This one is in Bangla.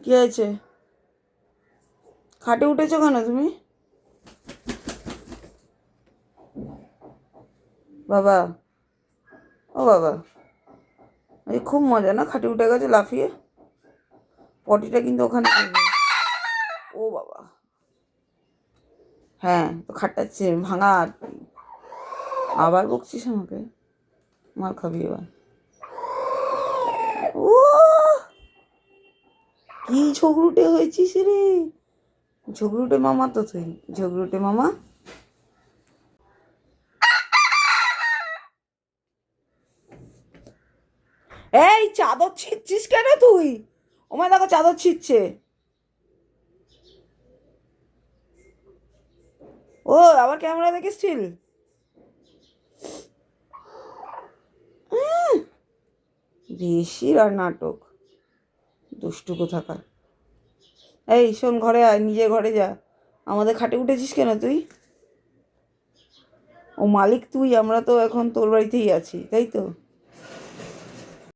কি হয়েছে? খাটে উঠেছো কেন তুমি? বাবা, ও বাবা, এই খুব মজা না, খাটে উঠে গেছে লাফিয়ে। পটিটা কিন্তু ওখানে করবে। ও বাবা, হ্যাঁ তো খাটটা ভাঙা। আর আবার বকছিস আমাকে? মার খাবি এবার। ও, কি ঝগড়ুটে হয়েছিস রে! ঝগড়ুটে মামা তো তুই, ঝগড়ুটে মামা। এই চাদর ছিঁড়ছিস কেন তুই? ওমা দেখো চাদর ছিঁড়ছে। ও আবার ক্যামেরা দেখেছিল। বেশি আর নাটক, দুষ্টু কোথাকার। এই শোন, ঘরে আয়, নিজে ঘরে যা। আমাদের খাটে উঠেছিস কেন তুই? ও মালিক তুই, আমরা তো এখন তোর বাড়িতেই আছি, তাই তো?